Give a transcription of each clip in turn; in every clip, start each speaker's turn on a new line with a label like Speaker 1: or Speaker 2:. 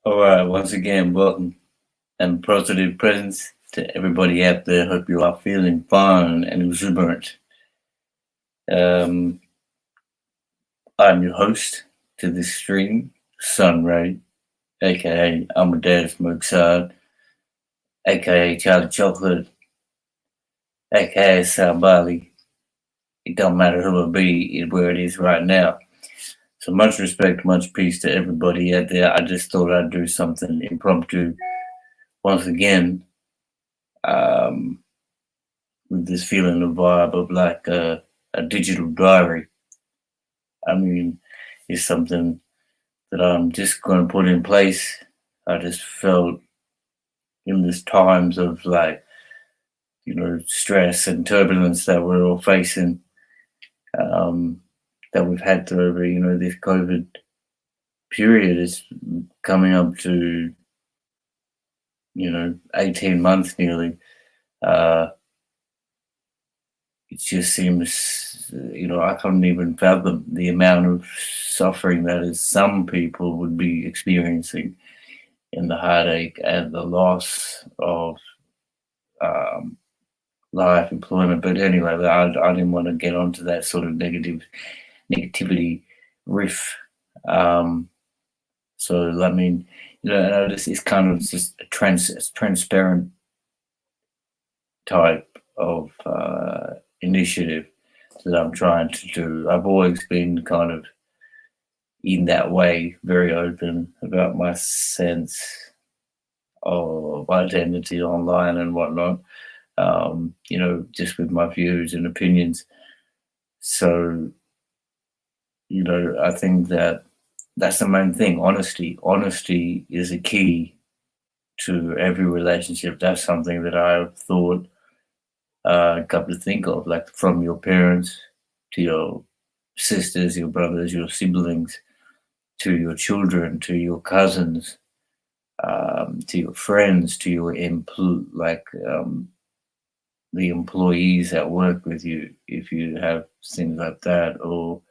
Speaker 1: All right, once again, welcome and positive presence to everybody out there. Hope you are feeling fine and exuberant. Um, I'm your host to this stream, Sunray, aka Amadeus Mozart, aka Charlie Chocolate, aka Sabali. It don't matter who it be, where it is right now. So much respect, much peace to everybody out there. I just thought I'd do something impromptu once again. Um, with this feeling of vibe of like a digital diary. I mean, it's something that I'm just going to put in place. I just felt in these times of like, stress and turbulence that we're all facing, um, that we've had through over, this COVID period is coming up to, 18 months nearly. Uh, it just seems, I couldn't even fathom the amount of suffering that is some people would be experiencing in the heartache and the loss of um, life, employment. But anyway, I didn't want to get onto that sort of negativity riff. Um, so I mean, I know this is kind of just a transparent type of initiative that I'm trying to do. I've always been kind of in that way, very open about my sense of identity online and whatnot, just with my views and opinions. So, I think that that's the main thing, honesty. Honesty is a key to every relationship. That's something that I've thought, come to think of, like from your parents to your sisters, your brothers, your siblings, to your children, to your cousins, to your friends, to your the employees that work with you, if you have things like that, or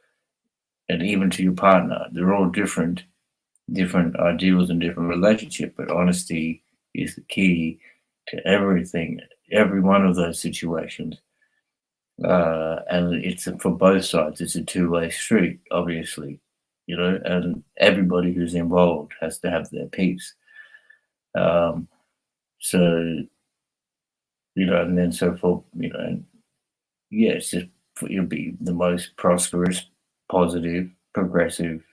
Speaker 1: and even to your partner. They're all different ideals and different relationship, but honesty is the key to everything, every one of those situations. And it's for both sides. It's a two-way street, obviously, and everybody who's involved has to have their piece. Um, so and then so forth, and yeah, it's just you'll be the most prosperous, positive, progressive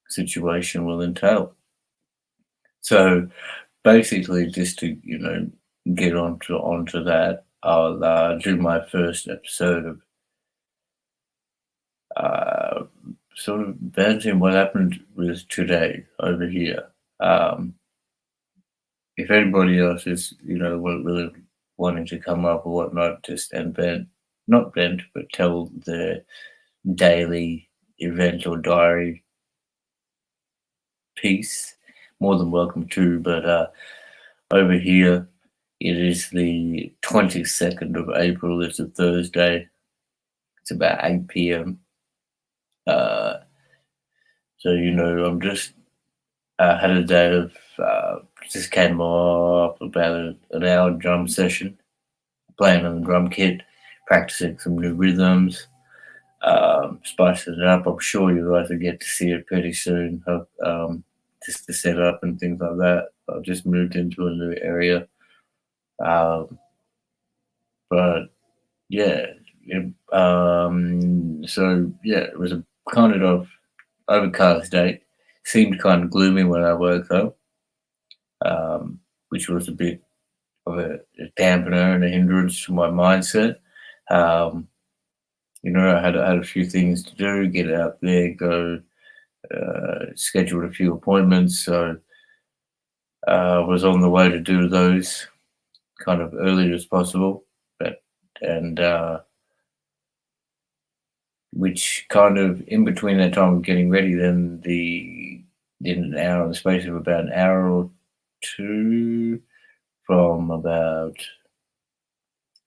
Speaker 1: situation will entail. So basically, just to get onto that, I'll do my first episode of uh, sort of venting what happened with today over here. Um, if anybody else is really wanting to come up or whatnot, just and vent, not vent, but tell their daily event or diary piece, more than welcome to. But over here, it is the 22nd of April. It's a Thursday. It's about 8 p.m. Uh, so, I'm just had a day of just came off about an hour drum session, playing on the drum kit, practicing some new rhythms, spicing it up. I'm sure you guys will get to see it pretty soon. Just the setup and things like that. I've just moved into a new area. But yeah, so yeah, it was a kind of overcast day. Seemed kind of gloomy when I woke up, which was a bit of a dampener and a hindrance to my mindset. Um, I had a few things to do, get out there, go, scheduled a few appointments. So I was on the way to do those kind of early as possible, and which kind of in between that time of getting ready, then in an hour, in the space of about an hour or two, from about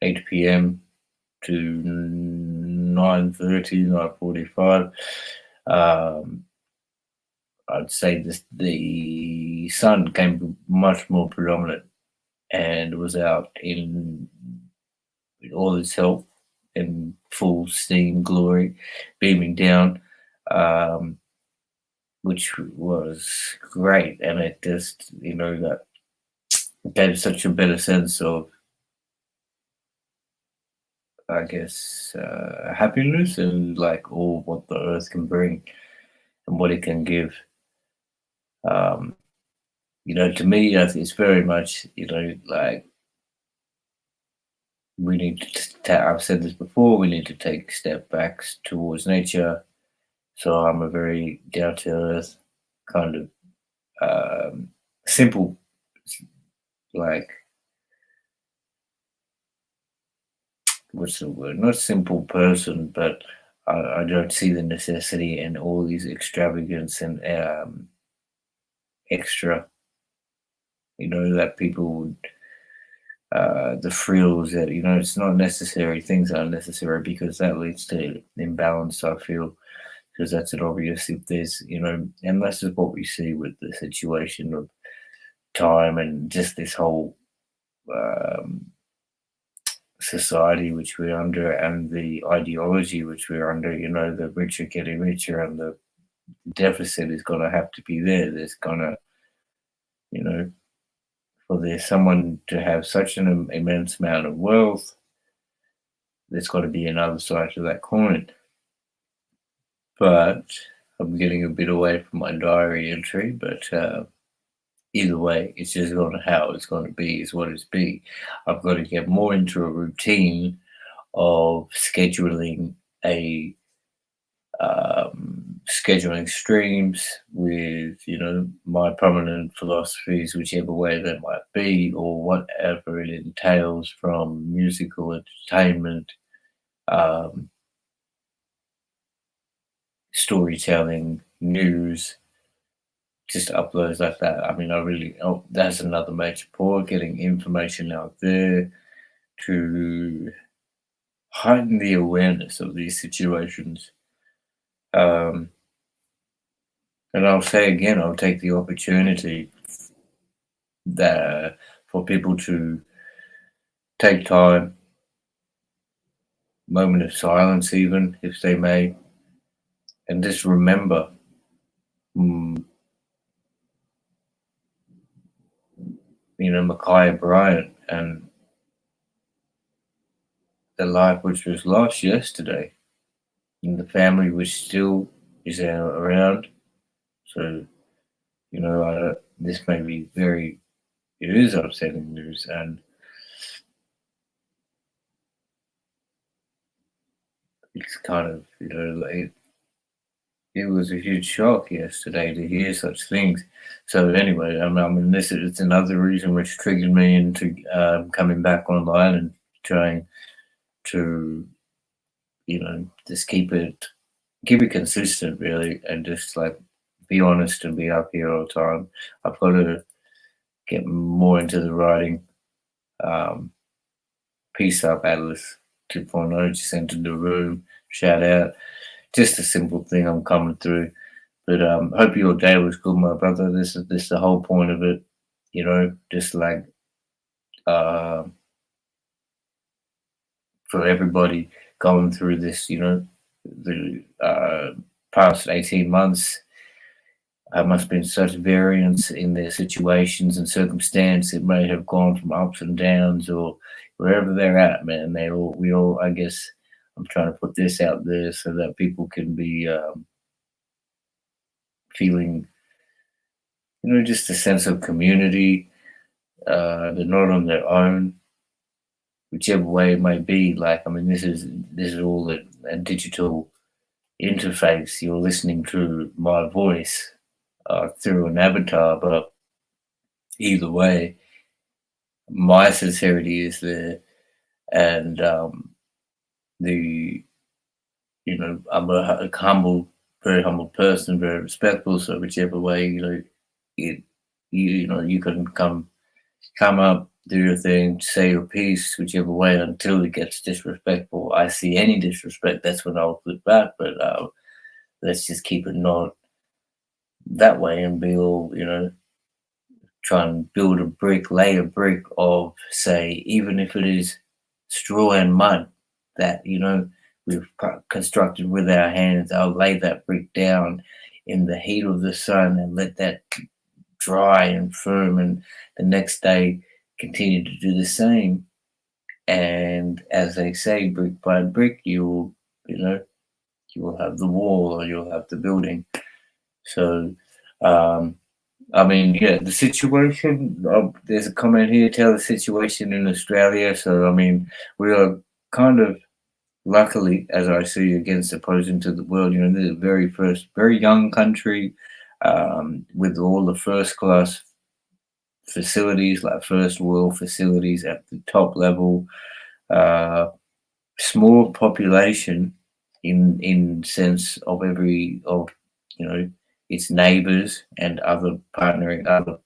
Speaker 1: 8 p.m. to 9:30, 9:45, um, I'd say this, the sun came much more predominant and was out in all its health in full steam glory, beaming down, um, which was great. And it just, that gave such a better sense of, I guess, happiness and like all what the earth can bring and what it can give. Um, to me, I think it's very much, like we need to, I've said this before, we need to take step backs towards nature. So I'm a very down to earth kind of simple, like, what's the word? Not simple person, but I don't see the necessity in all these extravagance and extra, that people would, the frills that, it's not necessary. Things are necessary because that leads to imbalance, I feel, because that's an obvious if there's, and this is what we see with the situation of time and just this whole um, society which we're under and the ideology which we're under, the rich are getting richer and the deficit is going to have to be there. There's going to, you know, for there's someone to have such an immense amount of wealth, there's got to be another side to that coin. But I'm getting a bit away from my diary entry, but either way, it's just going to how it's going to be is what it's be. I've got to get more into a routine of scheduling streams with my prominent philosophies, whichever way that might be, or whatever it entails from musical entertainment, um, storytelling, news, just uploads like that. I mean, that's another major point, getting information out there to heighten the awareness of these situations. Um, and I'll say again, I'll take the opportunity that for people to take time, moment of silence, even if they may, and just remember, mm, Micaiah Bryant and the life which was lost yesterday, and the family which still is around. So, this may be it is upsetting news, and it's kind of, like, it was a huge shock yesterday to hear such things. So anyway, it's another reason which triggered me into coming back online and trying to, just keep it consistent, really, and just like be honest and be up here all the time. I've got to get more into the writing. Um, Peace up, Atlas 2.0. Just entered the room. Shout out. Just a simple thing I'm coming through. But hope your day was good, my brother. This is the whole point of it. Just like uh, for everybody going through this, the past 18 months, must have been such variance in their situations and circumstance. It may have gone from ups and downs or wherever they're at, man. We all, I guess, I'm trying to put this out there so that people can be feeling, just a sense of community. They're not on their own, whichever way it may be. Like, this is all a digital interface. You're listening to my voice through an avatar, but either way, my sincerity is there, and the I'm a humble, very humble person, very respectful. So whichever way it you can come up, do your thing, say your piece, whichever way until it gets disrespectful. I see any disrespect, that's when I'll flip back. But let's just keep it that way and be all, try and build a brick, lay a brick of, say, even if it is straw and mud that, we've constructed with our hands, I'll lay that brick down in the heat of the sun and let that dry and firm, and the next day continue to do the same. And as they say, brick by brick, you will have the wall or you'll have the building. So, I mean, yeah, the situation. There's a comment here. Tell the situation in Australia. So, I mean, we are kind of luckily, as I see, against opposing to the world. The very first, very young country with all the first class facilities, like first world facilities at the top level. Uh, Small population in sense of its neighbors and other partnering other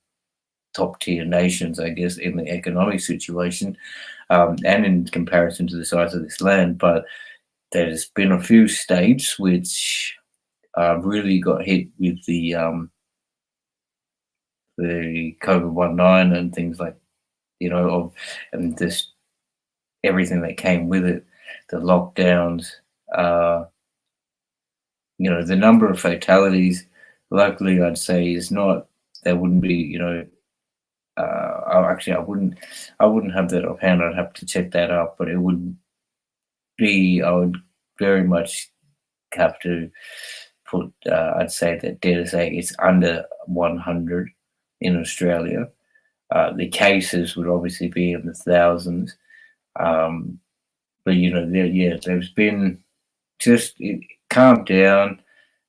Speaker 1: top tier nations, I guess, in the economic situation, and in comparison to the size of this land. But there's been a few states which really got hit with the COVID-19 and things like and this everything that came with it, the lockdowns. Uh, the number of fatalities, luckily, I'd say is not. There wouldn't be. Actually, I wouldn't have that offhand. I'd have to check that out. But it would be. I would very much have to put. I'd say that dare to say it's under 100 in Australia. The cases would obviously be in the thousands. But there's been just it calmed down.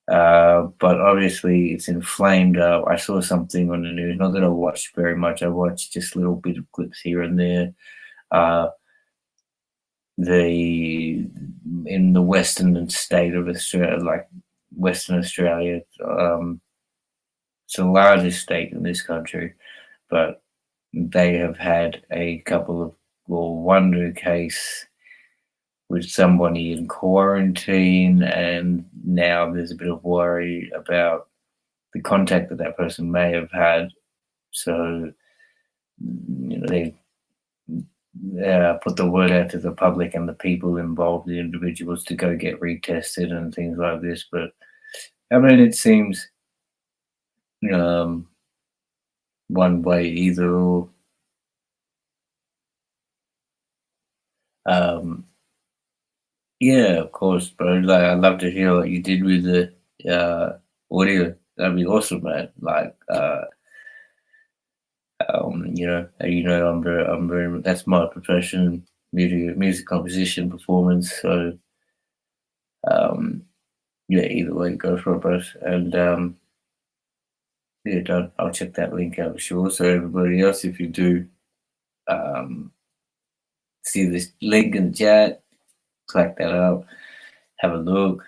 Speaker 1: But obviously it's inflamed up. I saw something on the news, not that I watched very much. I watched just little bit of clips here and there. Uh, the in the western state of Australia, like Western Australia, it's the largest state in this country, but they have had a couple of, well, one new case with somebody in quarantine, and now there's a bit of worry about the contact that that person may have had. So, they put the word out to the public and the people involved, the individuals, to go get retested and things like this. But I mean, it seems one way either or. Yeah, of course, bro. Like, I'd love to hear what you did with the audio. That'd be awesome, man. Like, I'm very. That's my profession, music composition, performance. So, yeah, either way, go for it, bro. And yeah, done. I'll check that link out for sure. So everybody else, if you do see this link in the chat, click that up, have a look,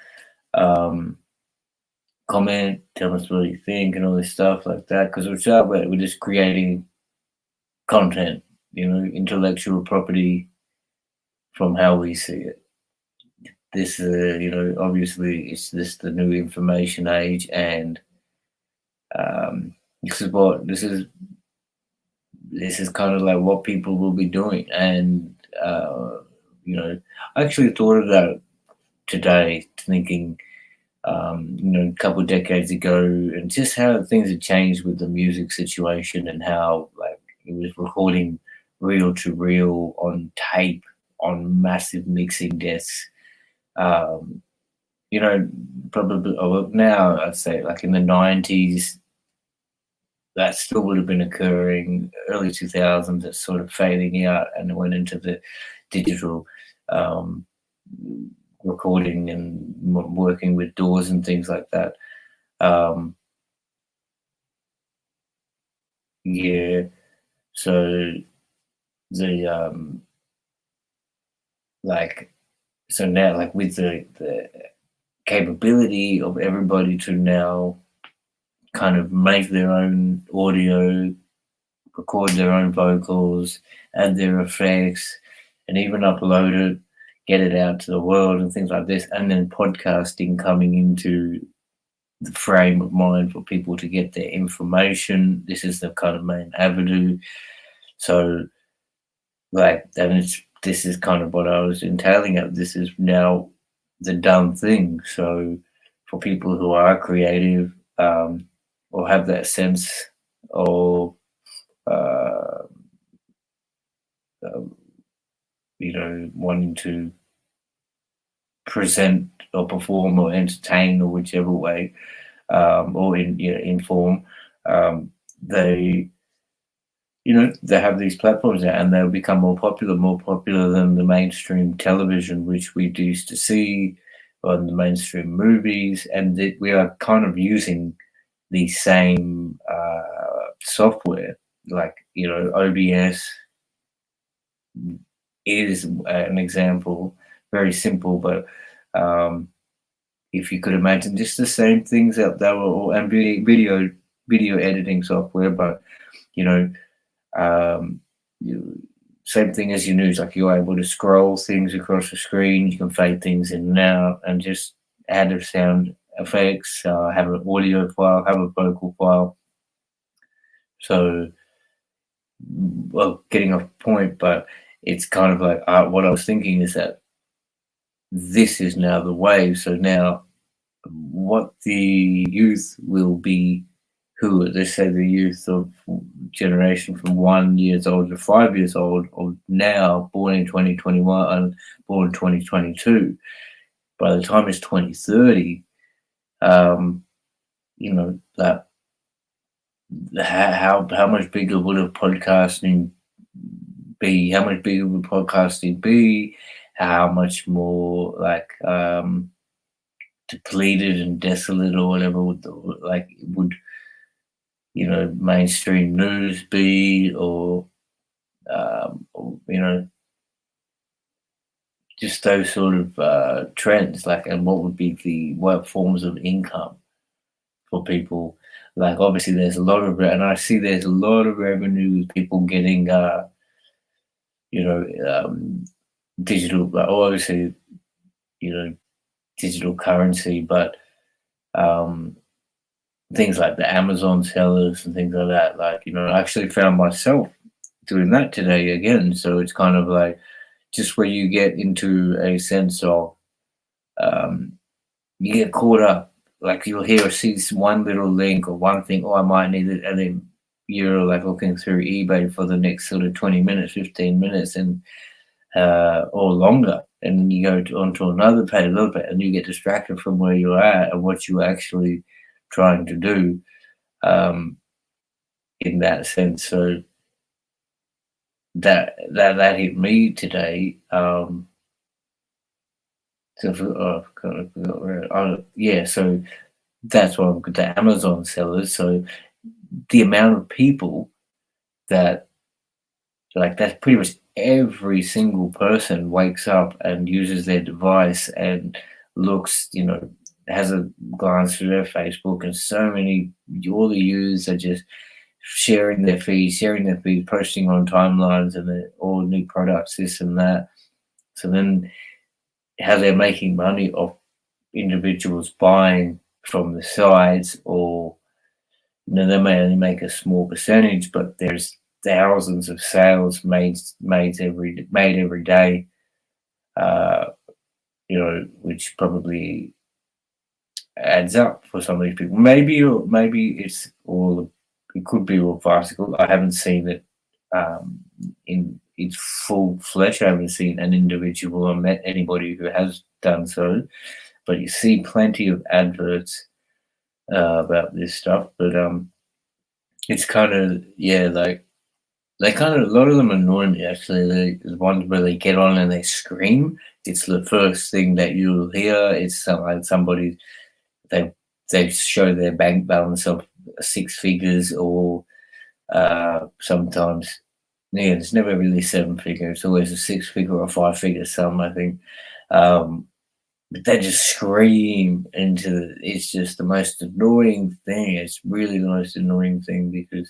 Speaker 1: comment, tell us what you think, and all this stuff like that. Because we're just creating content, intellectual property from how we see it. This, obviously, it's just the new information age, and this is kind of like what people will be doing. And I actually thought of that today, thinking a couple of decades ago, and just how things had changed with the music situation, and how, like, it was recording reel to reel on tape on massive mixing desks. Probably now I'd say, like, in the 90s, that still would have been occurring. Early 2000s, it's sort of fading out, and it went into the digital recording and working with doors and things like that. Yeah, so the so now, like, with the capability of everybody to now kind of make their own audio, record their own vocals, add their effects, and even upload it, get it out to the world and things like this, and then podcasting coming into the frame of mind for people to get their information. This is the kind of main avenue. So, like, and this is kind of what I was entailing at. This is now the done thing. So, for people who are creative, or have that sense of, uh, um, wanting to present or perform or entertain or whichever way, or inform, they they have these platforms now, and they'll become more popular than the mainstream television, which we used to see on the mainstream movies, and that we are kind of using the same software, like OBS is an example, very simple, but um, if you could imagine just the same things that they were all, and video editing software, but you know um, you, same thing as your news, like you're able to scroll things across the screen, you can fade things in and out, and just add a sound effects, have an audio file, have a vocal file. So, well, getting off point, but it's kind of like what I was thinking is that this is now the wave. So now, what the youth will be, who they say the youth of generation from 1 years old to 5 years old, or now born in 2021 and born in 2022, by the time it's 2030, that how much bigger would a podcasting be? How much bigger would podcasting be? How much more like depleted and desolate or whatever would mainstream news be, or just those sort of trends, like, and what would be what forms of income for people? Like, obviously there's a lot of, and I see there's a lot of revenue with people getting you know digital, obviously, digital currency, but um things like the Amazon sellers and things like that. Like, I actually found myself doing that today again. So it's kind of like just where you get into a sense of, you get caught up. Like, you'll hear or see one little link or one thing, oh, I might need it. And then you're like looking through eBay for the next sort of 20 minutes, 15 minutes, and or longer. And then you go onto another page a little bit, and you get distracted from where you're at and what you're actually trying to do, in that sense. So that hit me today. Yeah, so that's what I'm good, the Amazon sellers. So the amount of people that, like, that's pretty much every single person wakes up and uses their device and looks, has a glance through their Facebook, and so many, all the users are just sharing their feeds, posting on timelines, and all new products, this and that. So then, how they're making money off individuals buying from the sites, or they may only make a small percentage, but there's thousands of sales made every day, uh, which probably adds up for some of these people. Maybe it could be all farcical. I haven't seen it in its full flesh. I haven't seen an individual or met anybody who has done so, but you see plenty of adverts about this stuff. But it's kind of, like, they kind of, a lot of them annoy me actually. The ones where they get on and they scream. It's the first thing that you'll hear. It's like somebody, they show their bank balance of 6 figures, or sometimes, it's never really 7 figure. It's always a 6 figure or 5 figure sum, I think. But they just scream it's just the most annoying thing. It's really the most annoying thing, because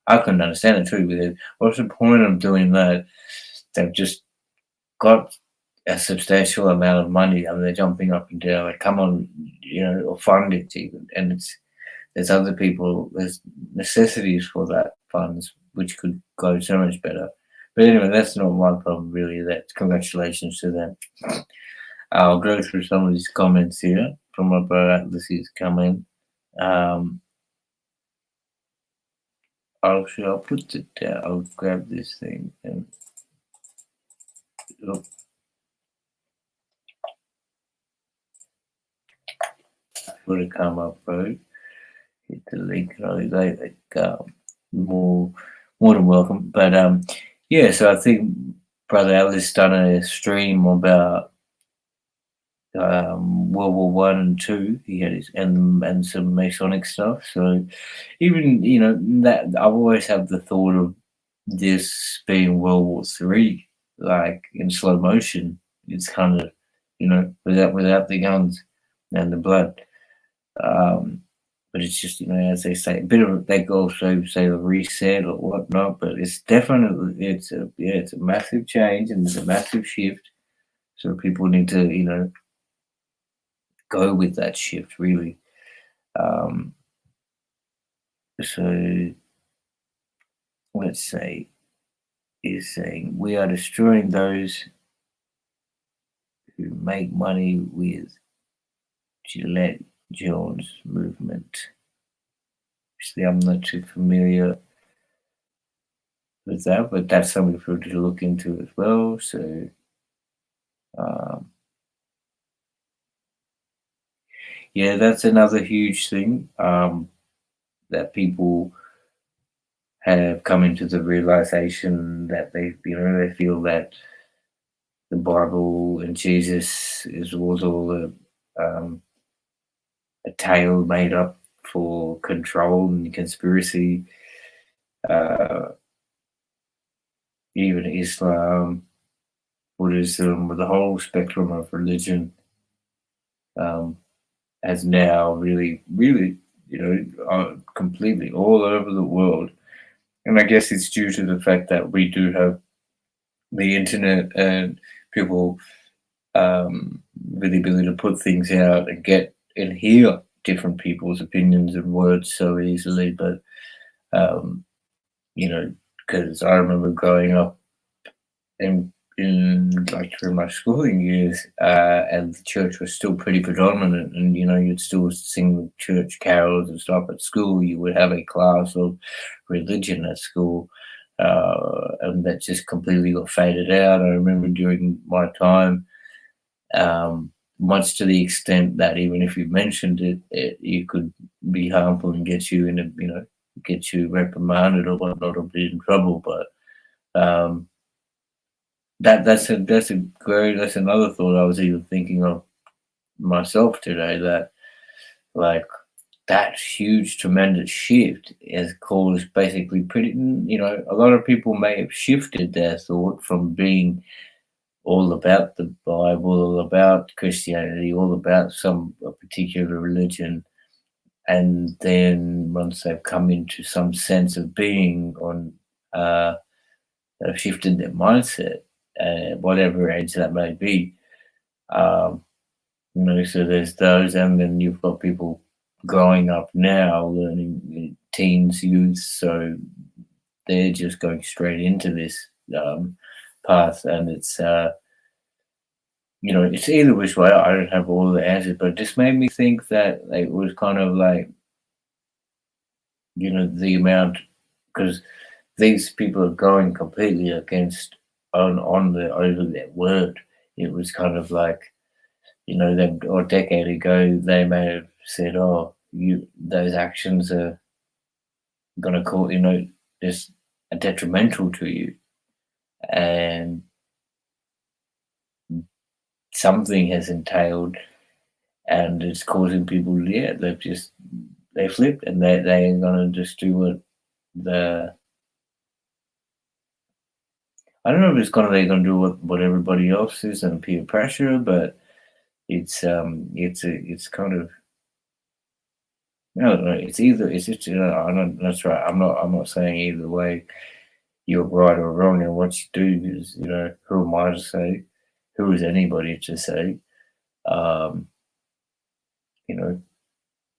Speaker 1: I couldn't understand it too. Because what's the point of doing that? They've just got a substantial amount of money. I mean, they're jumping up and down, like, come on, or fund it even. And there's other people, there's necessities for that funds, which could go so much better. But anyway, that's not my problem really. That congratulations to them. I'll go through some of these comments here from my brother Atlas who's come in. Um, I'll put it down. I'll grab this thing and oh, put it come up, bro. Hit the link. More more than welcome. But yeah. So I think brother Atlas done a stream about World War One and Two. He had his and some Masonic stuff. So even that I've always had the thought of this being World War Three, like in slow motion. It's kind of without the guns and the blood. But it's just as they say, a bit of they could also say a reset or whatnot. But it's definitely it's a massive change and it's a massive shift. So people need to go with that shift really. Um, so let's say is saying we are destroying those who make money with Gillette Jones movement. Actually, I'm not too familiar with that, but that's something for you to look into as well. So um, yeah, that's another huge thing that people have come into the realization that they feel that the Bible and Jesus was all a tale made up for control and conspiracy. Uh, Even Islam, Buddhism, with the whole spectrum of religion um, has now really, completely all over the world. And I guess it's due to the fact that we do have the internet and people with the ability to put things out and get and hear different people's opinions and words so easily. But um, because I remember growing up in like through my schooling years, and the church was still pretty predominant, and you'd still sing the church carols and stuff at school. You would have a class of religion at school, and that just completely got faded out. I remember during my time, much to the extent that even if you mentioned it you could be harmful and get you get you reprimanded or whatnot or be in trouble. But um, that's another thought I was even thinking of myself today, that like that huge tremendous shift has caused basically a lot of people may have shifted their thought from being all about the Bible, all about Christianity, all about some a particular religion, and then once they've come into some sense of being on uh have shifted their mindset, whatever age that may be. Um, so there's those, and then you've got people growing up now, learning teens, youths, so they're just going straight into this path, and it's either which way. I don't have all the answers, but it just made me think that it was kind of like, the amount, because these people are going completely against on the over their word. It was kind of like, that or a decade ago they may have said, "Oh, those actions are going to cause just detrimental to you," and something has entailed, and it's causing people. Yeah, they flipped, and they ain't gonna just do what the I don't know if they're gonna do what everybody else is and peer pressure, but it's kind of I don't know. It's either it's just I don't, that's right. I'm not saying either way you're right or wrong in what you do, because who am I to say? who is anybody to say? Um, you know,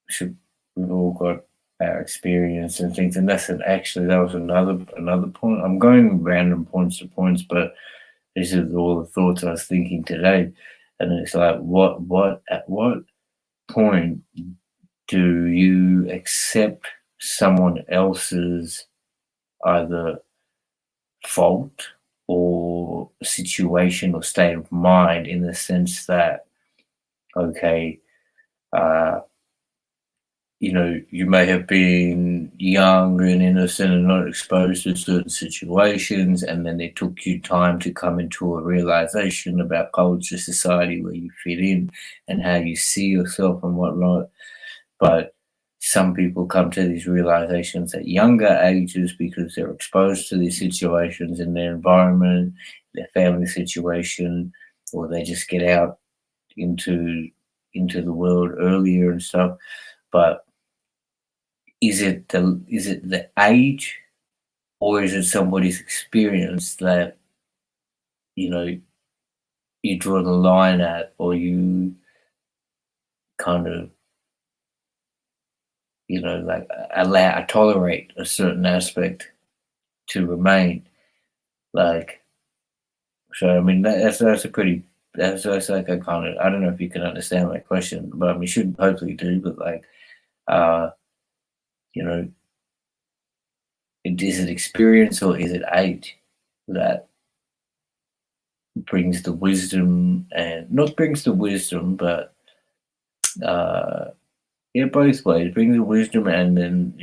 Speaker 1: should we've all got our experience and things, and actually that was another point. I'm going random points to points, but this is all the thoughts I was thinking today, and it's like, what at what point do you accept someone else's either fault or situation or state of mind, in the sense that, okay, uh, you may have been young and innocent and not exposed to certain situations, and then it took you time to come into a realization about culture, society, where you fit in, and how you see yourself and whatnot. But some people come to these realizations at younger ages because they're exposed to these situations in their environment, their family situation, or they just get out into the world earlier and stuff. But is it the age, or is it somebody's experience that you know you draw the line at, or you kind of like tolerate a certain aspect to remain? Like, so I mean that's a pretty that's like a kind of, I don't know if you can understand my question, but I mean you should hopefully do. But like, uh, you know, is it experience or is it age that brings the wisdom, and not brings the wisdom, but uh, yeah, both ways. Brings the wisdom, and then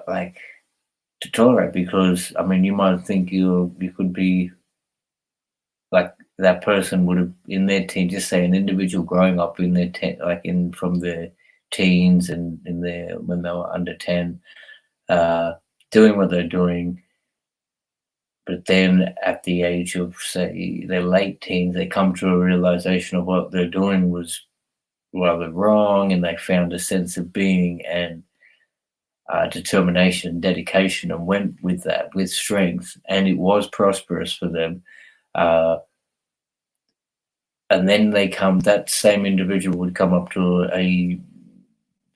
Speaker 1: like, to tolerate, because I mean you might think you could be like that person would have in their teen, just say an individual growing up in their like in from their teens and in their when they were under 10, uh, doing what they're doing, but then at the age of say their late teens, they come to a realization of what they're doing was rather wrong, and they found a sense of being and determination and dedication, and went with that with strength, and it was prosperous for them. Uh, and then that same individual would come up to a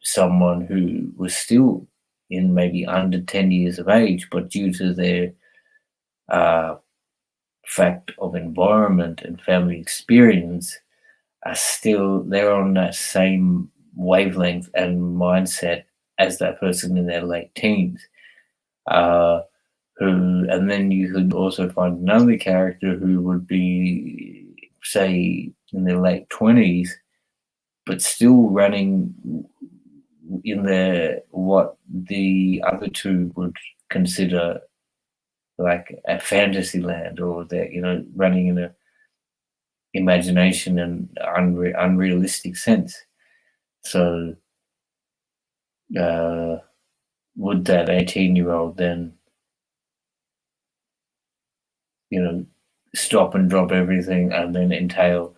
Speaker 1: someone who was still in maybe under 10 years of age, but due to their uh, fact of environment and family experience, are still they're on that same wavelength and mindset as that person in their late teens. Uh, and then you could also find another character who would be, say, in their late 20s, but still running in their what the other two would consider like a fantasy land, or they're running in a imagination and unrealistic sense. So uh, would that 18-year-old then you know stop and drop everything, and then entail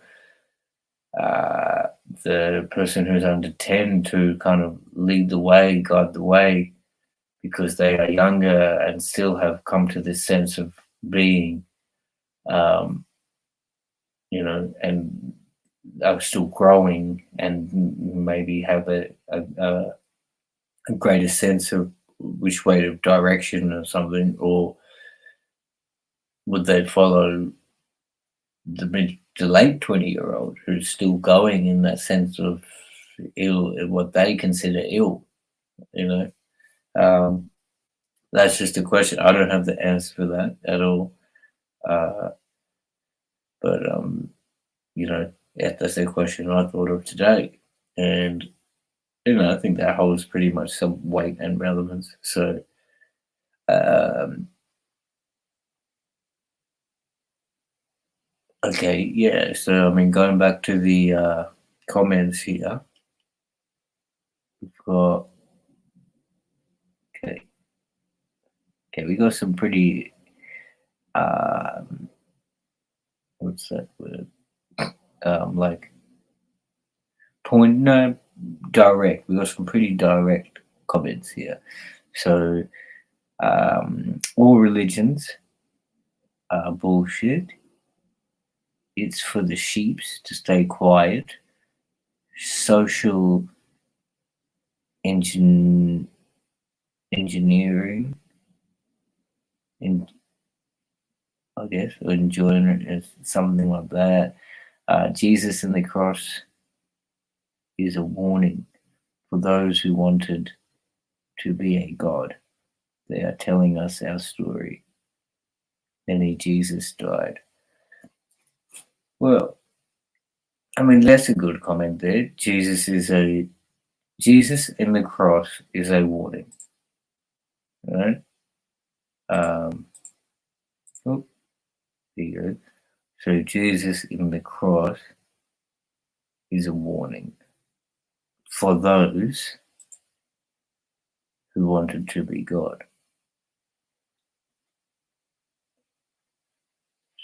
Speaker 1: uh, the person who's under 10 to kind of lead the way, guide the way, because they are younger and still have come to this sense of being, um, and are still growing, and maybe have a greater sense of which way of direction or something, or would they follow the late 20-year-old who's still going in that sense of ill, what they consider ill, you know? Um, that's just a question. I don't have the answer for that at all. Uh, but yeah, that's a question I thought of today, and I think that holds pretty much some weight and relevance. So, um, okay, yeah. So, I mean, going back to the comments here, we've got okay, we got some pretty um, what's that word? Like point no direct. We got some pretty direct comments here. So, all religions bullshit. It's for the sheeps to stay quiet. Social engineering, in, I guess, or enjoyment is something like that. Jesus and the cross is a warning for those who wanted to be a god. They are telling us our story. Only Jesus died. Well, I mean, that's a good comment there. Jesus in the cross is a warning. Right? Oh, there you go. So Jesus in the cross is a warning for those who wanted to be God.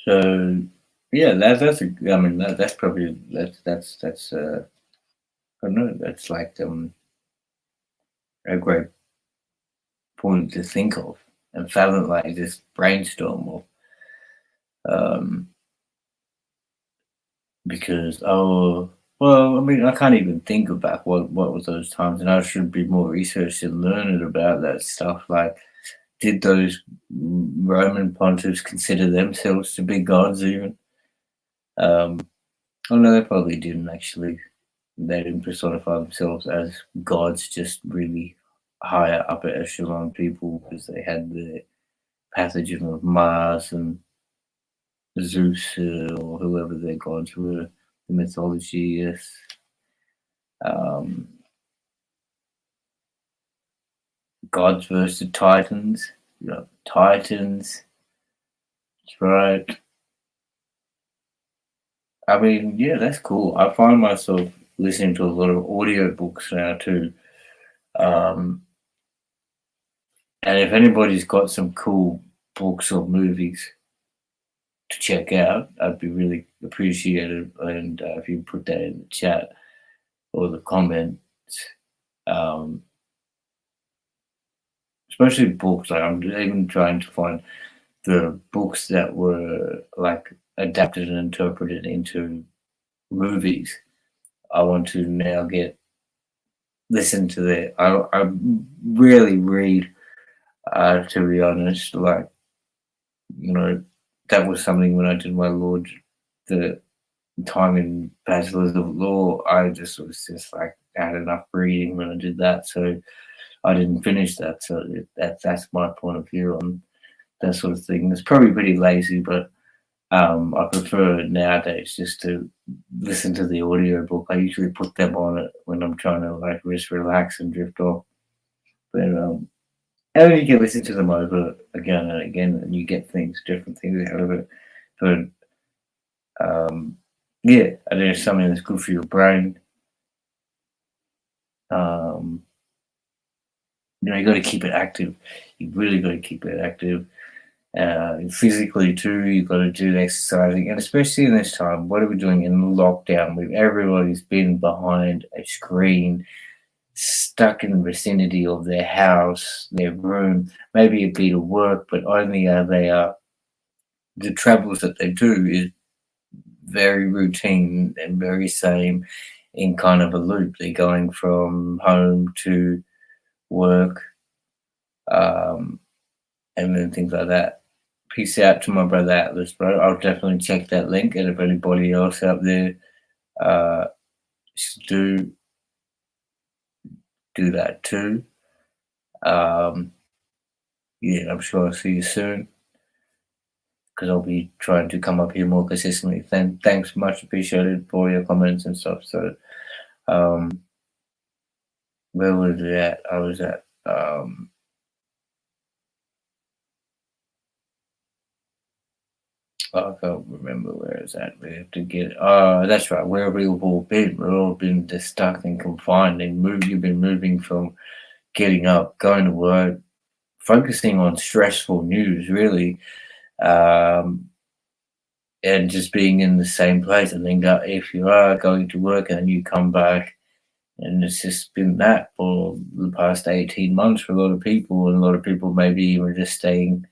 Speaker 1: So yeah, that's probably I don't know, that's like a great point to think of and fathom, like just brainstorm of, because well, I mean, I can't even think about what was those times, and I should be more researched and learned about that stuff. Like, did those Roman pontiffs consider themselves to be gods even? Oh no, they probably didn't actually. They didn't personify themselves as gods, just really higher upper echelon people, because they had the pathogen of Mars and Zeus, or whoever their gods were, the mythology, yes. Um, Gods versus Titans. Titans. That's right. I mean, yeah, that's cool. I find myself listening to a lot of audiobooks now too. And if anybody's got some cool books or movies to check out, I'd be really appreciated. And if you put that in the chat or the comments, um, especially books. Like, I'm even trying to find the books that were like adapted and interpreted into movies. I want to now listen to that. I rarely read, to be honest. Like, that was something when I did my law, the time in bachelor's of law. I just was just like had enough reading when I did that, so I didn't finish that. So that's my point of view on that sort of thing. It's probably pretty lazy, but I prefer nowadays just to listen to the audiobook. I usually put them on it when I'm trying to like just relax and drift off. But and then you can listen to them over again and again, and you get different things out of it. But yeah, I think it's something that's good for your brain. You got to keep it active. You really got to keep it active. Physically too, you've got to do exercising, and especially in this time, what are we doing in lockdown? Everybody's been behind a screen, stuck in the vicinity of their house, their room, maybe a bit of work, but only the travels that they do is very routine and very same in kind of a loop. They're going from home to work, and then things like that. Peace out to my brother Atlas, bro. I'll definitely check that link, and if anybody else out there should do that too. Yeah, I'm sure I'll see you soon, because I'll be trying to come up here more consistently. Thanks, much appreciated for your comments and stuff. So, where was it at? I was at I can't remember where it's at. We have to get. That's right. Where we've all been. We've all been just stuck and confined and You've been moving from getting up, going to work, focusing on stressful news, really, and just being in the same place. And then if you are going to work and then you come back, and it's just been that for the past 18 months for a lot of people, and a lot of people maybe even just staying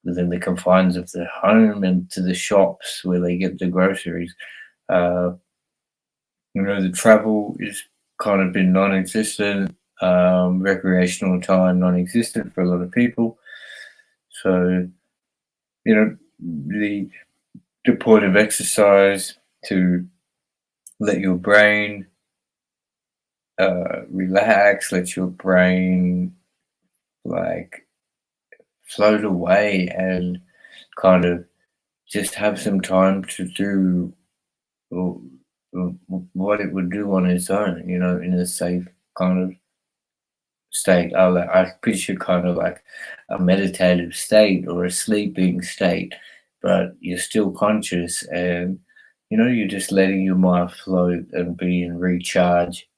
Speaker 1: within the confines of their home and to the shops where they get the groceries. Uh, the travel is kind of been non-existent. Recreational time non-existent for a lot of people. So the point of exercise to let your brain relax, let your brain like float away and kind of just have some time to do w- what it would do on its own, in a safe kind of state. I picture kind of like a meditative state or a sleeping state, but you're still conscious and you're just letting your mind float and be in recharge.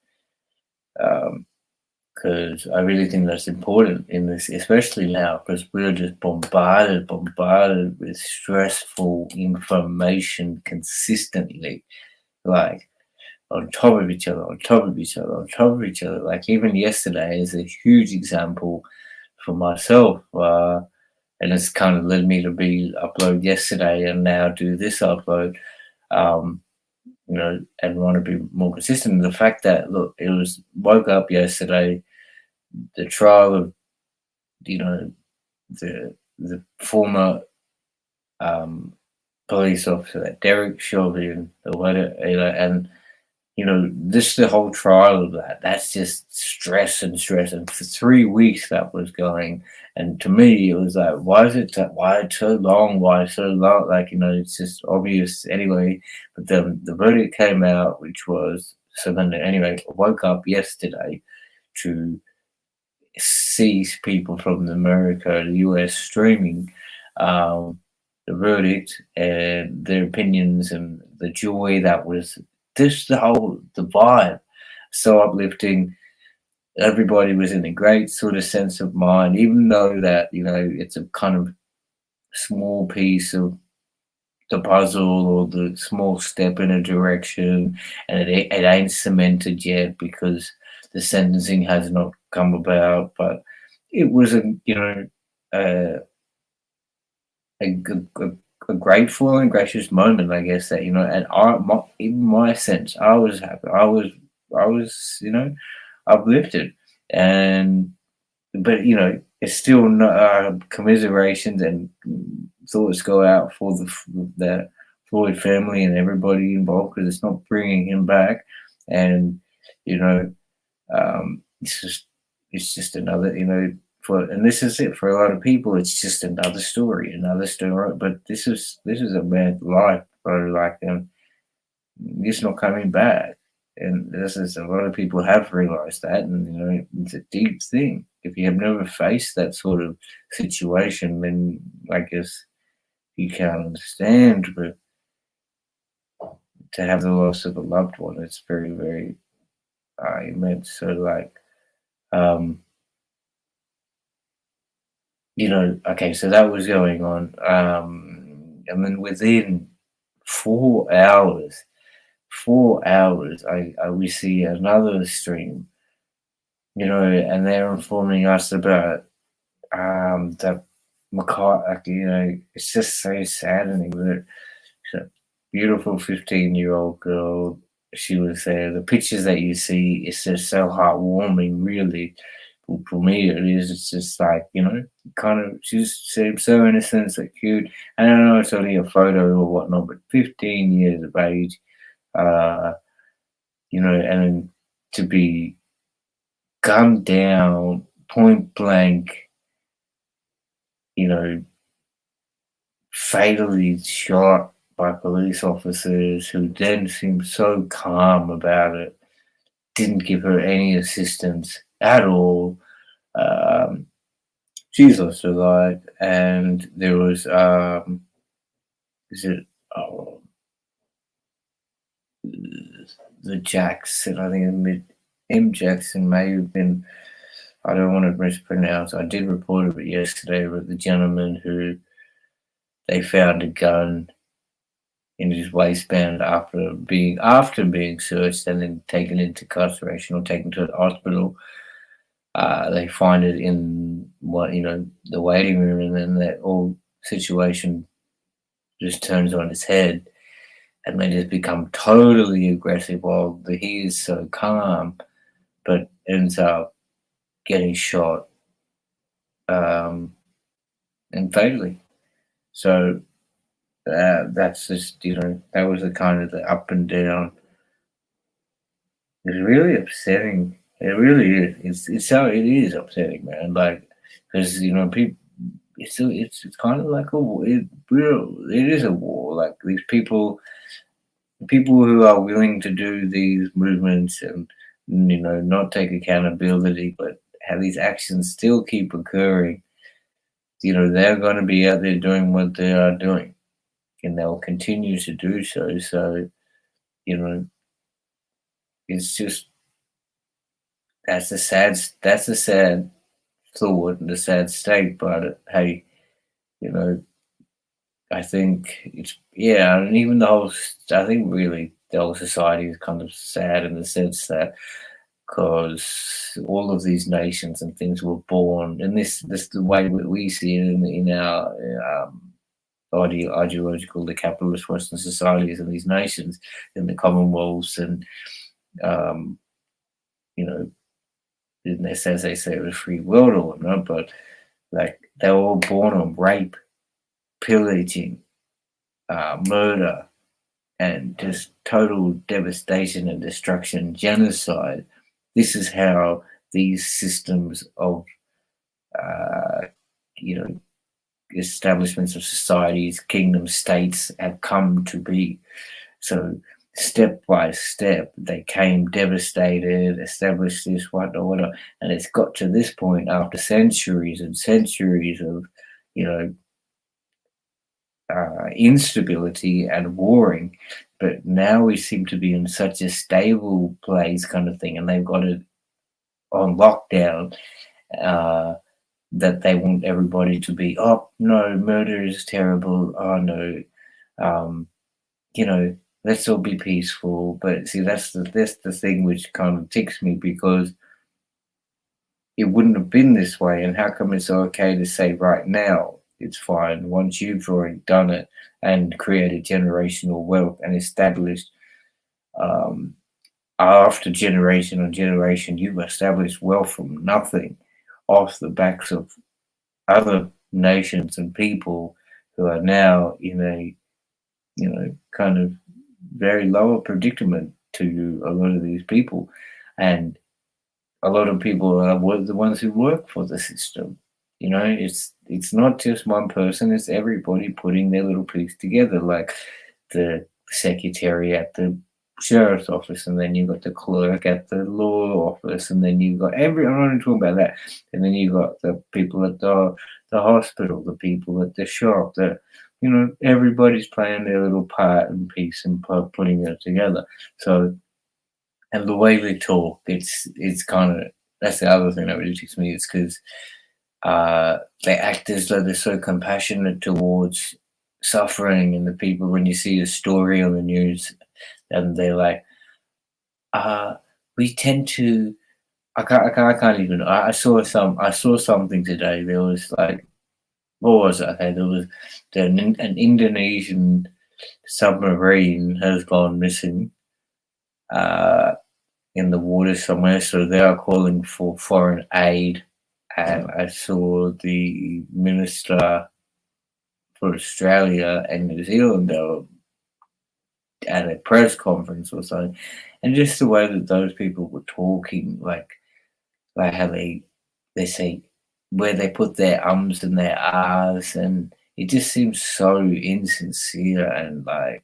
Speaker 1: Because I really think that's important in this, especially now, because we're just bombarded with stressful information consistently, like on top of each other, on top of each other, on top of each other. Like even yesterday is a huge example for myself, and it's kind of led me to be upload yesterday and now do this upload. Um, and want to be more consistent. The fact that look, it was woke up yesterday, the trial of you know the former um, police officer Derek Chauvin or whatever, and this the whole trial of that. That's just stress and stress, and for 3 weeks that was going. And to me, it was like, why so long? Why so long? Like it's just obvious anyway. But then the verdict came out, which was so. Then anyway, I woke up yesterday to sees people from America, the US streaming um, the verdict and their opinions and the joy that was just the vibe, so uplifting. Everybody was in a great sort of sense of mind, even though that it's a kind of small piece of the puzzle or the small step in a direction, and it ain't cemented yet because the sentencing has not come about. But it was a, a, a grateful and gracious moment, I guess, that and in my sense, I was happy. I was uplifted, and but it's still not commiserations and thoughts go out for the Floyd family and everybody involved, because it's not bringing him back. And you know it's just another and this is it for a lot of people. It's just another story, but this is a man's life, bro. Like, it's not coming back. And this is a lot of people have realized that, and it's a deep thing. If you have never faced that sort of situation, then I guess you can't understand. But to have the loss of a loved one, it's very, very immense. So, like, um, okay, so that was going on, and then within 4 hours, 4 hours, I we see another stream, and they're informing us about the macaw. Like, it's just so saddening that a beautiful 15-year-old girl. She was there. The pictures that you see, it's just so heartwarming, really. For me, it is. It's just like, kind of, she just seems so innocent, so cute. And I know it's only a photo or whatnot, but 15 years of age, uh, and to be gunned down point blank, you know, fatally shot by police officers who then seemed so calm about it, didn't give her any assistance at all. Um, she's lost her life, and there was, is it, oh, the Jackson, I think M. Jackson may have been, I don't want to mispronounce, I did report it yesterday, but the gentleman who they found a gun in his waistband after being searched and then taken into incarceration or taken to the hospital. They find it in the waiting room, and then situation just turns on its head and they just become totally aggressive while he is so calm, but ends up getting shot um, and fatally. So that's just, that was the kind of the up and down. It's really upsetting. It really is. It is upsetting, man. Like, because people. It's kind of like a war. It is a war. Like these people who are willing to do these movements and not take accountability, but have these actions still keep occurring. They're going to be out there doing what they are doing, and they'll continue to do so. So you know, it's just that's a sad thought and a sad state. But hey, you know, I think it's yeah, and even I think really the whole society is kind of sad in the sense that because all of these nations and things were born, and this the way we see it in our ideological, the capitalist Western societies and these nations in the Commonwealths, and um, you know, in their sense they say it was free world or whatnot, but like they were all born on rape, pillaging, murder, and just total devastation and destruction, genocide. This is how these systems of, uh, you know, establishments of societies, kingdom states have come to be. So, step by step, they came devastated, established this, whatnot, and it's got to this point after centuries and centuries of, you know, instability and warring. But now we seem to be in such a stable place, kind of thing, and they've got it on lockdown. Uh, that they want everybody to be, oh no, murder is terrible. Oh no, um, you know, let's all be peaceful. But see, that's the thing which kind of ticks me because it wouldn't have been this way. And how come it's okay to say right now it's fine once you've already done it and created generational wealth and established um, after generation on generation, you've established wealth from nothing off the backs of other nations and people who are now in a kind of very lower predicament to a lot of these people, and a lot of people are the ones who work for the system. It's not just one person; it's everybody putting their little piece together, like the secretary at the sheriff's office, and then you've got the clerk at the law office, and then you've got I'm not even talking about that, and then you've got the people at the hospital, the people at the shop, everybody's playing their little part and piece and putting it together. So, and the way we talk, it's kind of that's the other thing that really ticks me is because they act as though they're so compassionate towards suffering and the people. When you see a story on the news, and they're like, we tend to. I can't even. I saw something today. There was like, what was it? Okay, there was an Indonesian submarine has gone missing uh, in the water somewhere, so they are calling for foreign aid. And I saw the minister for Australia and New Zealand at a press conference or something, and just the way that those people were talking, like how they say where they put their ums and their ahs, and it just seems so insincere and like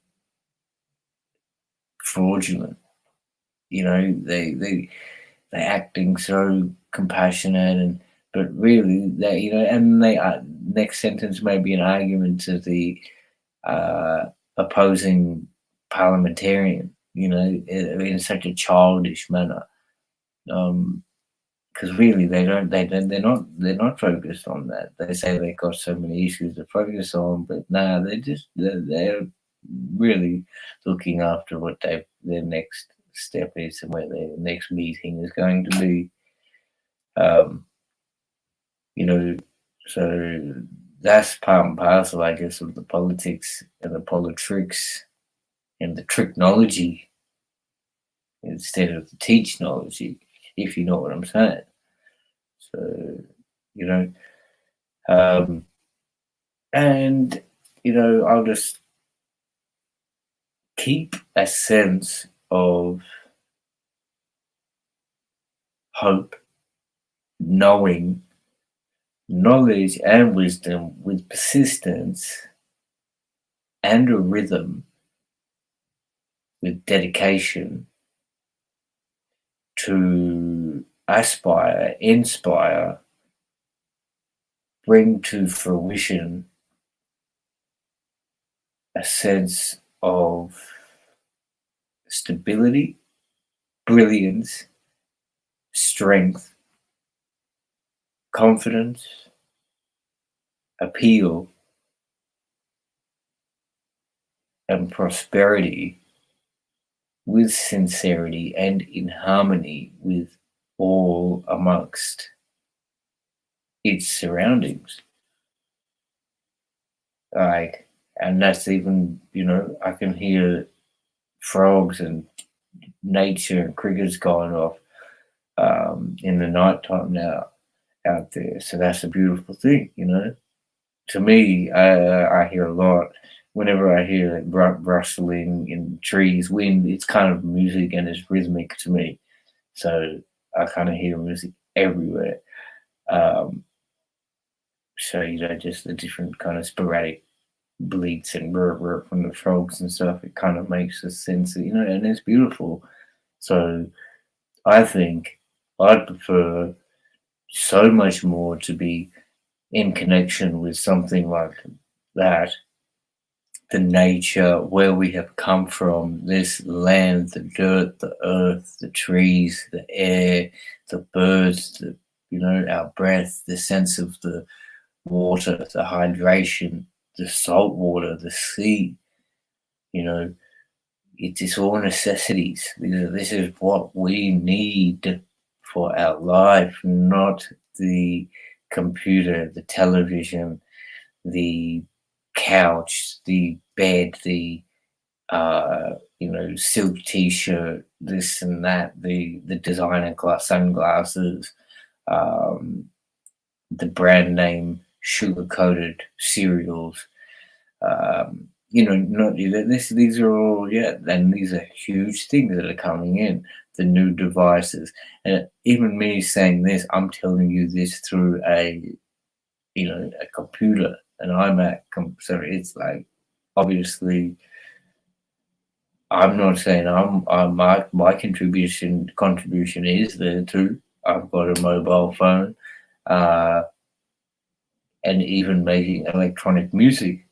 Speaker 1: fraudulent. They acting so compassionate, and but really and they next sentence may be an argument to the uh, opposing parliamentarian, in such a childish manner. Because really they're not focused on that. They say they've got so many issues to focus on, but nah, they're really looking after what their next step is and where their next meeting is going to be. Um, you know, so that's part and parcel, I guess, of the politics and the politricks and the technology instead of the technology, if you know what I'm saying. So, you know, um, and, I'll just keep a sense of hope, knowing, knowledge, and wisdom with persistence and a rhythm, with dedication to aspire, inspire, bring to fruition a sense of stability, brilliance, strength, confidence, appeal, and prosperity, with sincerity and in harmony with all amongst its surroundings. Like, and that's even, I can hear frogs and nature and crickets going off in the nighttime now out there. So that's a beautiful thing. To me, I hear a lot. Whenever I hear like rustling in trees, wind, it's kind of music and it's rhythmic to me. So I kind of hear music everywhere. Um, so just the different kind of sporadic bleats and from the frogs and stuff. It kind of makes a sense, and it's beautiful. So I think I'd prefer so much more to be in connection with something like that, the nature, where we have come from, this land, the dirt, the earth, the trees, the air, the birds, our breath, the sense of the water, the hydration, the salt water, the sea, you know, it's all necessities. This is what we need for our life, not the computer, the television, the couch, the bed, the silk t-shirt, this and that, the designer sunglasses, um, the brand name sugar coated cereals. Not this. These are all, and these are huge things that are coming in. The new devices, and even me saying this, I'm telling you this through a computer, an iMac. So it's like, obviously, I'm not saying my contribution is there too. I've got a mobile phone, uh, and even making electronic music.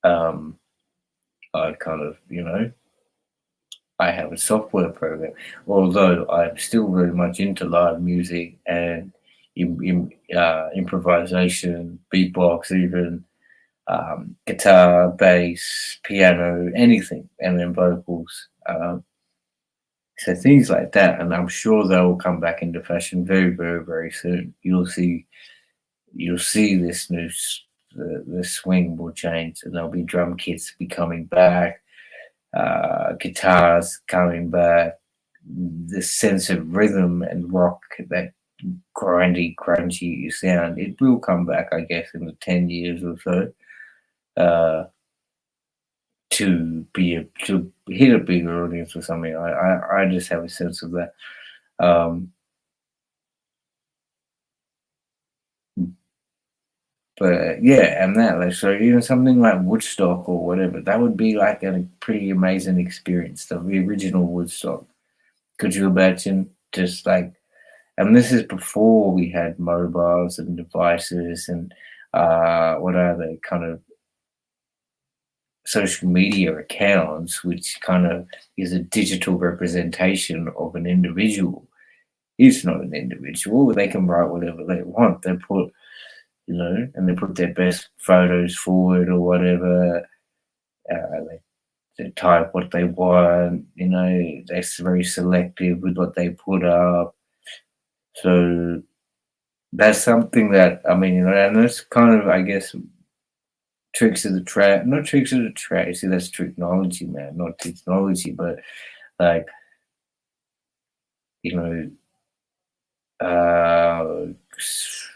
Speaker 1: Um, I kind of, I have a software program, although I'm still very much into live music and improvisation, beatbox, even guitar, bass, piano, anything, and then vocals. So things like that, and I'm sure they will come back into fashion very, very, very soon. You'll see this the swing will change, and there'll be drum kits be coming back, guitars coming back, the sense of rhythm and rock, that grindy, crunchy sound. It will come back, I guess, in the 10 years or so. To hit a bigger audience or something. I just have a sense of that. Um, but yeah, and that, like, so even something like Woodstock or whatever, that would be like a pretty amazing experience. The original Woodstock. Could you imagine just like, and this is before we had mobiles and devices and what are they, kind of social media accounts, which kind of is a digital representation of an individual. It's not an individual. They can write whatever they want. They put, and they put their best photos forward or whatever. They type what they want. They're very selective with what they put up. So that's something that I mean, and that's kind of, I guess, tricks of the trade, not tricks of the trade. See, that's technology, man, not technology, but like, you know, s-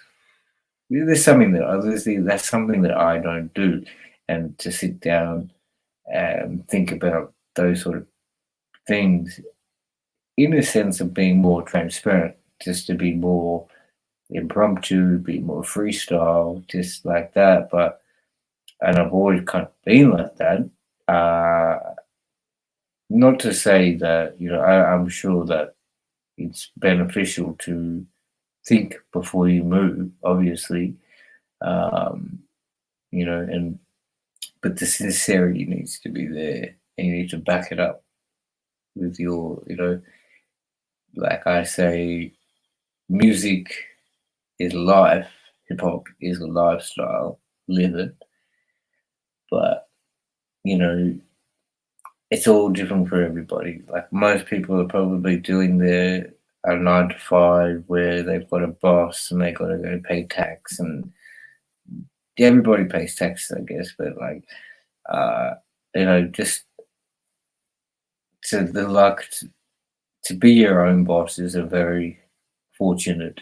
Speaker 1: there's something that obviously that's something that I don't do, and to sit down and think about those sort of things in a sense of being more transparent, just to be more impromptu, be more freestyle, just like that. But and I've always kind of been like that. Uh, Not to say that I'm sure that it's beneficial to think before you move, obviously, um, and but the sincerity needs to be there, and you need to back it up with your, like I say, music is life, hip hop is a lifestyle, live it, but you know, it's all different for everybody. Like most people are probably doing their a 9 to 5 where they've got a boss and they got to go pay tax, and yeah, everybody pays tax, I guess, but like, uh, just to the luck to be your own boss is a very fortunate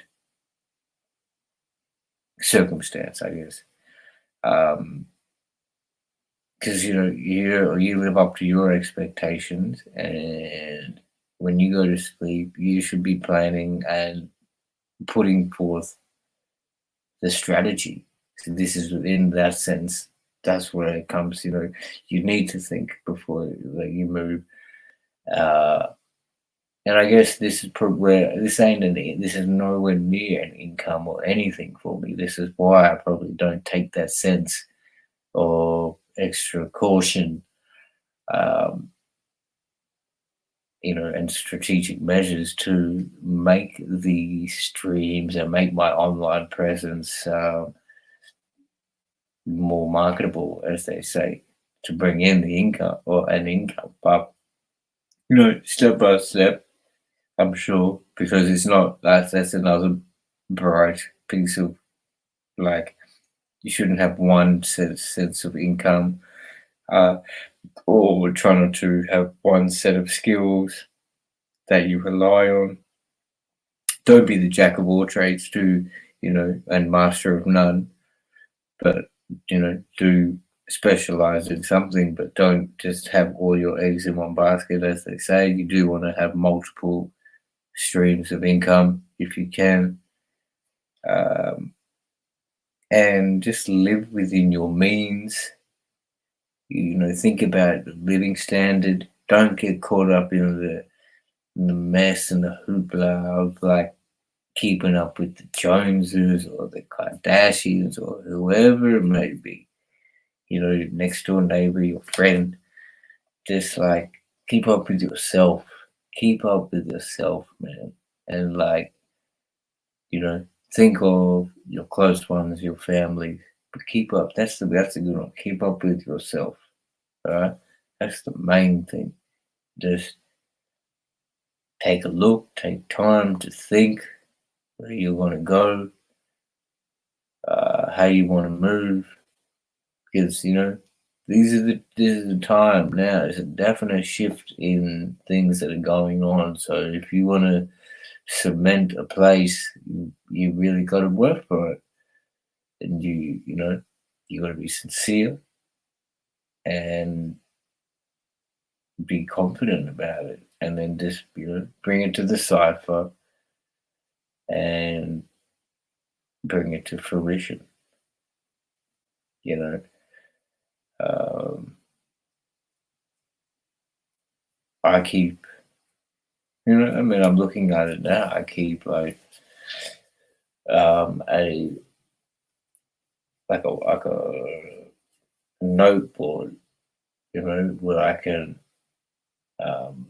Speaker 1: circumstance, I guess. Um, because you live up to your expectations, and when you go to sleep you should be planning and putting forth the strategy. So this is in that sense, that's where it comes, you need to think before like, you move. uh and I guess this is where this is nowhere near an income or anything for me. This is why I probably don't take that sense or extra caution, um and strategic measures to make the streams and make my online presence more marketable, as they say, to bring in the income or an income. But step by step, I'm sure, because it's not that's another bright piece of, like, you shouldn't have one sense of income, uh, or we're trying to have one set of skills that you rely on. Don't be the jack of all trades too, and master of none, but do specialize in something, but don't just have all your eggs in one basket, as they say. You do want to have multiple streams of income if you can, um, and just live within your means. Think about the living standard. Don't get caught up in the mess and the hoopla of, like, keeping up with the Joneses or the Kardashians or whoever it may be. Your next door neighbor, your friend. Just like keep up with yourself. Keep up with yourself, man. And like, you know, think of your close ones, your family. But keep up. That's a good one. Keep up with yourself. All right. That's the main thing. Just take a look, take time to think where you want to go, how you want to move, because this is the time now. There's a definite shift in things that are going on. So if you want to cement a place, you really got to work for it, and you got to be sincere and be confident about it, and then just bring it to the cipher and bring it to fruition. You know, um, I keep. I mean, I'm looking at it now. I keep like a like a noteboard, where I can um,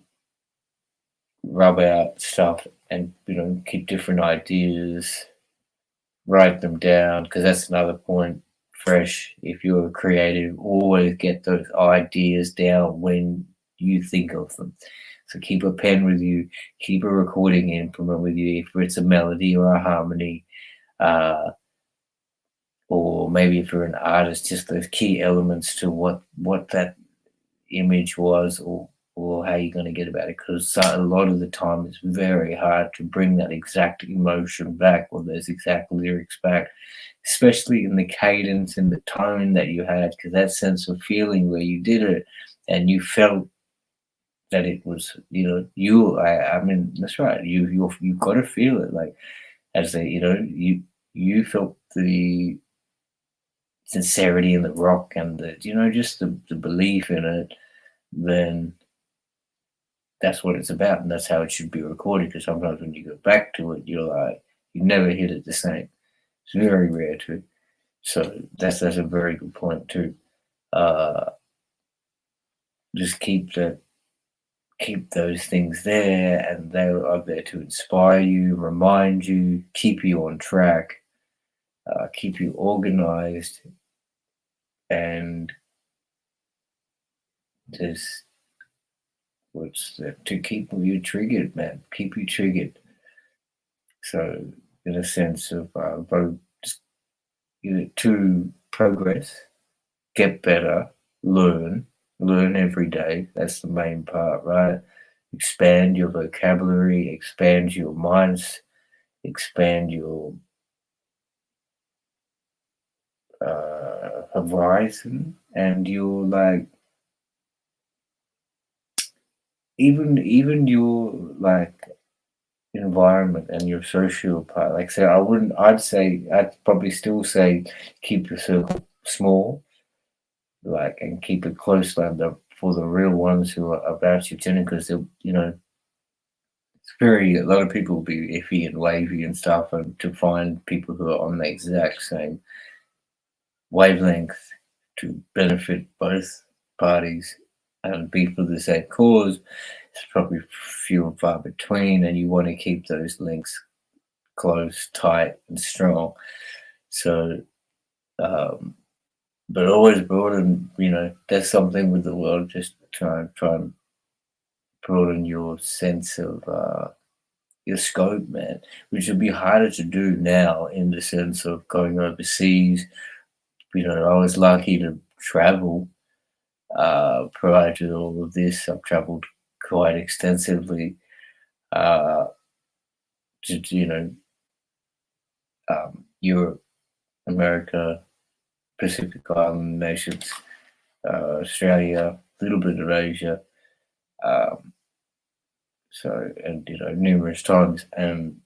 Speaker 1: rub out stuff and keep different ideas, write them down, because that's another point. Fresh, if you're creative, always get those ideas down when you think of them. So keep a pen with you, keep a recording implement with you, if it's a melody or a harmony. uh, or maybe if you're an artist, just those key elements to what that image was, or how you're going to get about it, because a lot of the time it's very hard to bring that exact emotion back or those exact lyrics back, especially in the cadence and the tone that you had, because that sense of feeling where you did it and you felt that it was, I mean, that's right, you've got to feel it, like, as they, you felt the sincerity in the rock and the, just the belief in it, then that's what it's about, and that's how it should be recorded. Because sometimes when you go back to it, you're like, you never hit it the same. It's very rare too. So that's a very good point too. Uh, just keep those things there, and they are there to inspire you, remind you, keep you on track, keep you organized, and just to keep you triggered, man. Keep you triggered. So in a sense of both to progress, get better, learn every day. That's the main part, right? Expand your vocabulary, expand your minds, expand your horizon, and your like even your like environment and your social part. Like, so I'd probably still say keep your circle small, like, and keep it close, like for the real ones who are about your tenure, because it's very, a lot of people will be iffy and wavy and stuff, and to find people who are on the exact same wavelength to benefit both parties and be for the same cause, it's probably few and far between, and you want to keep those links close, tight, and strong. So, um, but always broaden, that's something with the world. Just try and broaden your sense of your scope, man, which would be harder to do now in the sense of going overseas. I was lucky to travel prior to all of this. I've traveled quite extensively uh, to, Europe, America, Pacific Island nations, Australia, a little bit of Asia. Um, so, and numerous times, and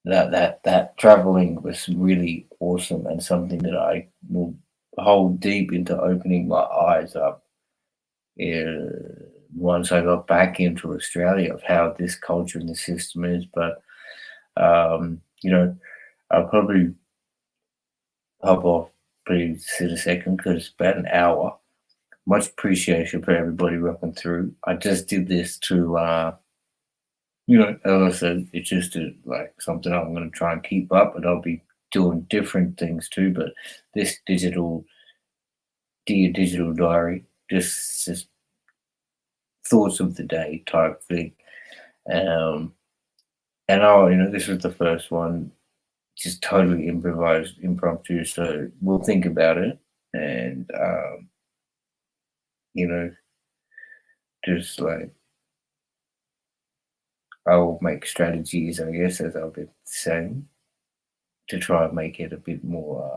Speaker 1: that traveling was really awesome, and something that I will hold deep into opening my eyes up once I got back into Australia, of how this culture and the system is. But I'll probably hop off please in a second, because it's about an hour. Much appreciation for everybody rocking through. I just did this to as I said, it's just like something I'm going to try and keep up, and I'll be doing different things too. But this digital diary, just thoughts of the day type thing. Um, and this was the first one, just totally improvised, impromptu. So we'll think about it, and you know, just like I'll make strategies, I guess, as I've been saying, to try and make it a bit more.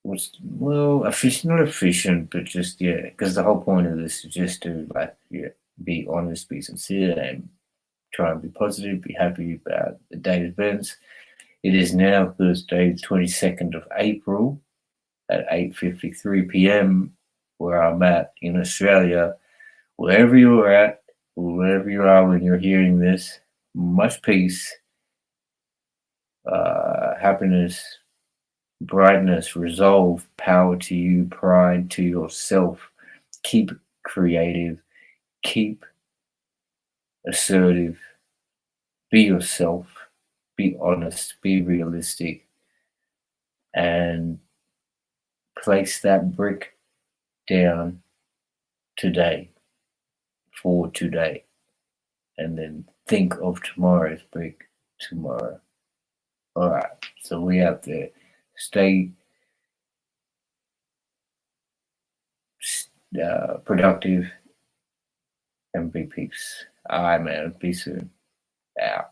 Speaker 1: Efficient, not efficient, but just, yeah, because the whole point of this is just to, like, yeah, be honest, be sincere, and try and be positive, be happy about the day's events. It is now Thursday, the 22nd of April at 8:53 p.m. where I'm at in Australia. Wherever you're at, wherever you are when you're hearing this, much peace, happiness, brightness, resolve, power to you, pride to yourself. Keep creative, keep assertive, be yourself, be honest, be realistic, and place that brick down today for today. And then think of tomorrow as big tomorrow. All right, so we have to stay productive and be peace. All right, man. Be soon. Yeah.